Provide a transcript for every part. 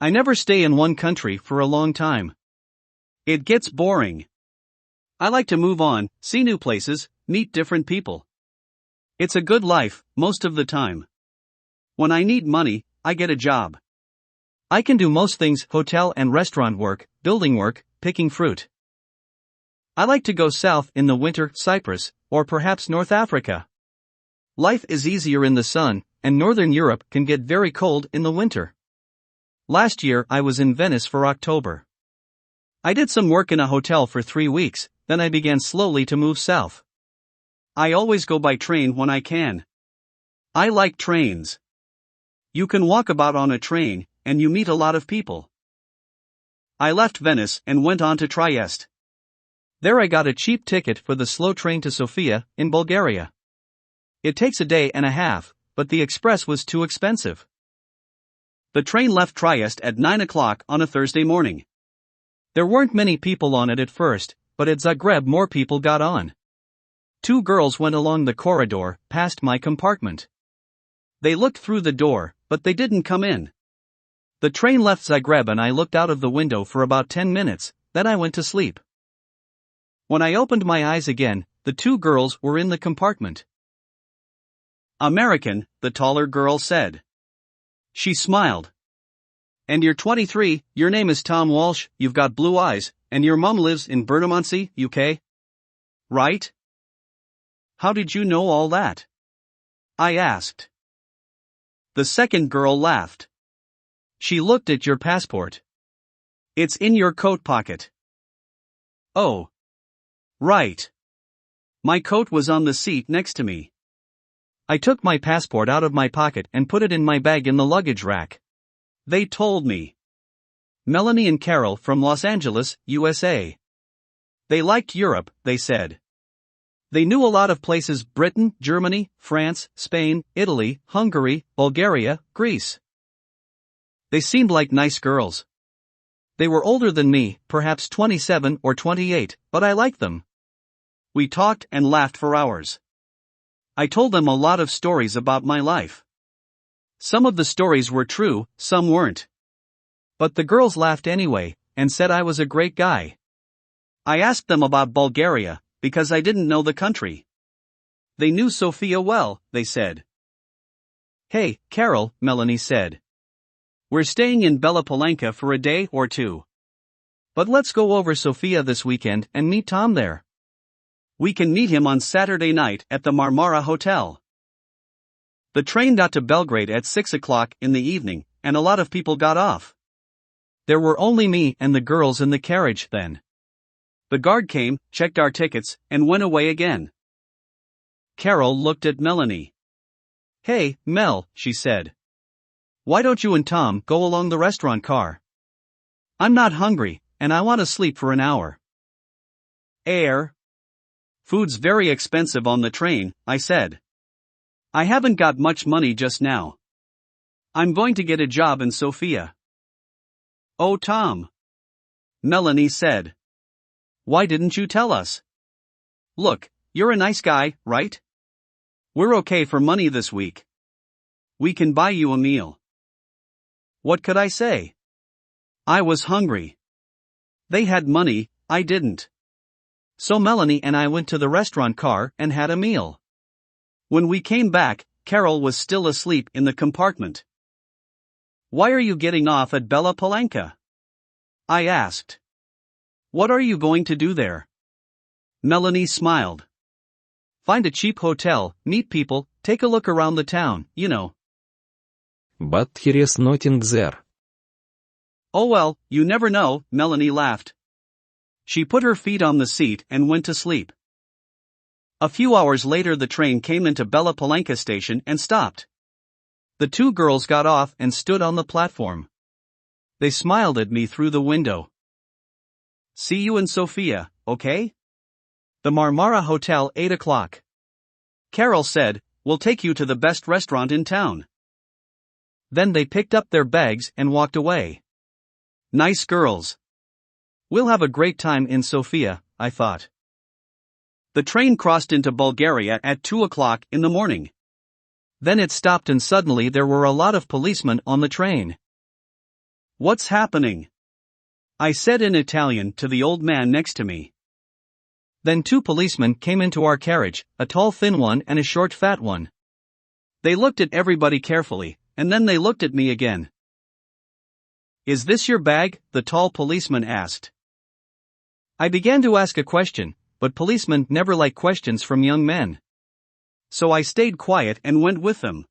I never stay in one country for a long time. It gets boring. I like to move on, see new places, meet different people. It's a good life, most of the time. When I need money, I get a job. I can do most things: hotel and restaurant work, building work, picking fruit. I like to go south in the winter, Cyprus, or perhaps North Africa. Life is easier in the sun, and Northern Europe can get very cold in the winter. Last year I was in Venice for October. I did some work in a hotel for 3 weeks, then I began slowly to move south. I always go by train when I can. I like trains. You can walk about on a train, and you meet a lot of people. I left Venice and went on to Trieste. There I got a cheap ticket for the slow train to Sofia, in Bulgaria. It takes a day and a half, but the express was too expensive. The train left Trieste at 9 o'clock on a Thursday morning. There weren't many people on it at first, but at Zagreb more people got on. 2 girls went along the corridor, past my compartment. They looked through the door, but they didn't come in. The train left Zagreb and I looked out of the window for about 10 minutes, then I went to sleep. When I opened my eyes again, the 2 girls were in the compartment. American, the taller girl said. She smiled. And you're 23, your name is Tom Walsh, you've got blue eyes, and your mom lives in Bermondsey, UK? Right? How did you know all that? I asked. The second girl laughed. She looked at your passport. It's in your coat pocket. Oh. Right. My coat was on the seat next to me. I took my passport out of my pocket and put it in my bag in the luggage rack. They told me. Melanie and Carol from Los Angeles, USA. They liked Europe, they said. They knew a lot of places: Britain, Germany, France, Spain, Italy, Hungary, Bulgaria, Greece. They seemed like nice girls. They were older than me, perhaps 27 or 28, but I liked them. We talked and laughed for hours. I told them a lot of stories about my life. Some of the stories were true, some weren't. But the girls laughed anyway, and said I was a great guy. I asked them about Bulgaria, because I didn't know the country. They knew Sofia well, they said. Hey, Carol, Melanie said. We're staying in Bela Palanka for a day or 2. But let's go over Sofia this weekend and meet Tom there. We can meet him on Saturday night at the Marmara Hotel. The train got to Belgrade at 6 o'clock in the evening, and a lot of people got off. There were only me and the girls in the carriage then. The guard came, checked our tickets, and went away again. Carol looked at Melanie. Hey, Mel, she said. Why don't you and Tom go along the restaurant car? I'm not hungry, and I want to sleep for an hour. Food's very expensive on the train, I said. I haven't got much money just now. I'm going to get a job in Sofia. Oh, Tom. Melanie said. Why didn't you tell us? Look, you're a nice guy, right? We're okay for money this week. We can buy you a meal. What could I say? I was hungry. They had money, I didn't. So Melanie and I went to the restaurant car and had a meal. When we came back, Carol was still asleep in the compartment. Why are you getting off at Bela Palanka? I asked. What are you going to do there? Melanie smiled. Find a cheap hotel, meet people, take a look around the town, you know. But here is nothing there. Oh well, you never know, Melanie laughed. She put her feet on the seat and went to sleep. A few hours later the train came into Bela Palanka station and stopped. The 2 girls got off and stood on the platform. They smiled at me through the window. See you in Sofia, okay? The Marmara Hotel, 8 o'clock. Carol said, we'll take you to the best restaurant in town. Then they picked up their bags and walked away. Nice girls. We'll have a great time in Sofia, I thought. The train crossed into Bulgaria at 2 o'clock in the morning. Then it stopped and suddenly there were a lot of policemen on the train. What's happening? I said in Italian to the old man next to me. Then two policemen came into our carriage, a tall thin one and a short fat one. They looked at everybody carefully, and then they looked at me again. Is this your bag? The tall policeman asked. I began to ask a question, but policemen never like questions from young men. So I stayed quiet and went with them.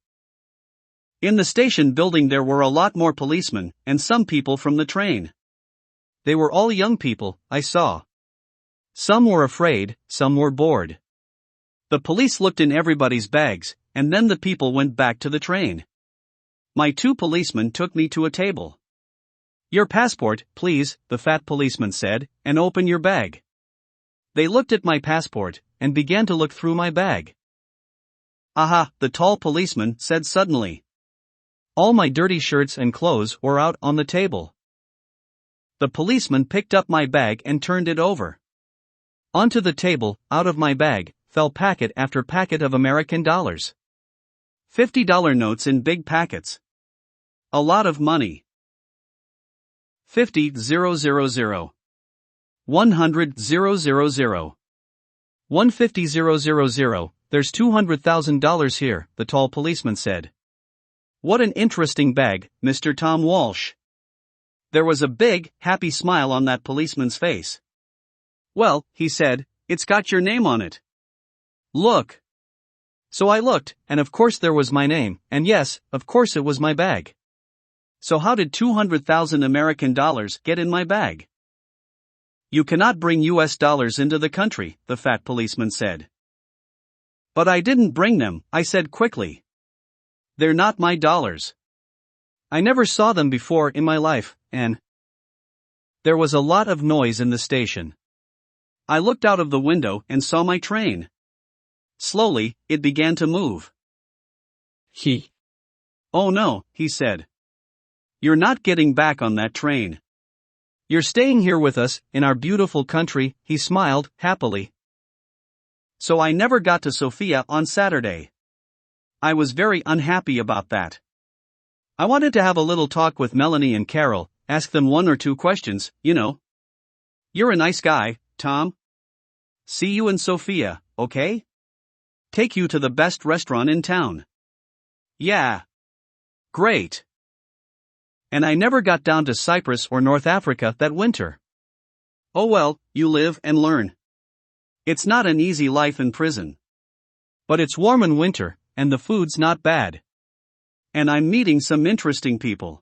In the station building there were a lot more policemen, and some people from the train. They were all young people, I saw. Some were afraid, some were bored. The police looked in everybody's bags, and then the people went back to the train. My two policemen took me to a table. Your passport, please, the fat policeman said, and open your bag. They looked at my passport, and began to look through my bag. Aha, the tall policeman said suddenly. All my dirty shirts and clothes were out on the table. The policeman picked up my bag and turned it over. Onto the table, out of my bag, fell packet after packet of American dollars. $50 notes in big packets. A lot of money. 50,000. 100,000. 150,000. There's $200,000 here, the tall policeman said. What an interesting bag, Mr. Tom Walsh. There was a big, happy smile on that policeman's face. Well, he said, it's got your name on it. Look. So I looked, and of course there was my name, and yes, of course it was my bag. So how did 200,000 American dollars get in my bag? You cannot bring US dollars into the country, the fat policeman said. But I didn't bring them, I said quickly. They're not my dollars. I never saw them before in my life, and there was a lot of noise in the station. I looked out of the window and saw my train. Slowly, it began to move. Oh no, he said. You're not getting back on that train. You're staying here with us, in our beautiful country, he smiled, happily. So I never got to Sofia on Saturday. I was very unhappy about that. I wanted to have a little talk with Melanie and Carol, ask them one or two questions, you know. You're a nice guy, Tom. See you in Sofia, okay? Take you to the best restaurant in town. Yeah. Great. And I never got down to Cyprus or North Africa that winter. Oh well, you live and learn. It's not an easy life in prison. But it's warm in winter, and the food's not bad. And I'm meeting some interesting people.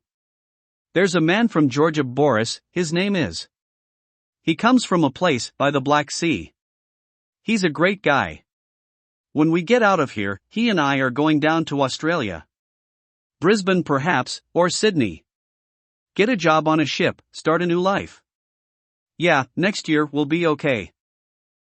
There's a man from Georgia, Boris, his name is. He comes from a place by the Black Sea. He's a great guy. When we get out of here, he and I are going down to Australia. Brisbane perhaps, or Sydney. Get a job on a ship, start a new life. Yeah, next year will be okay.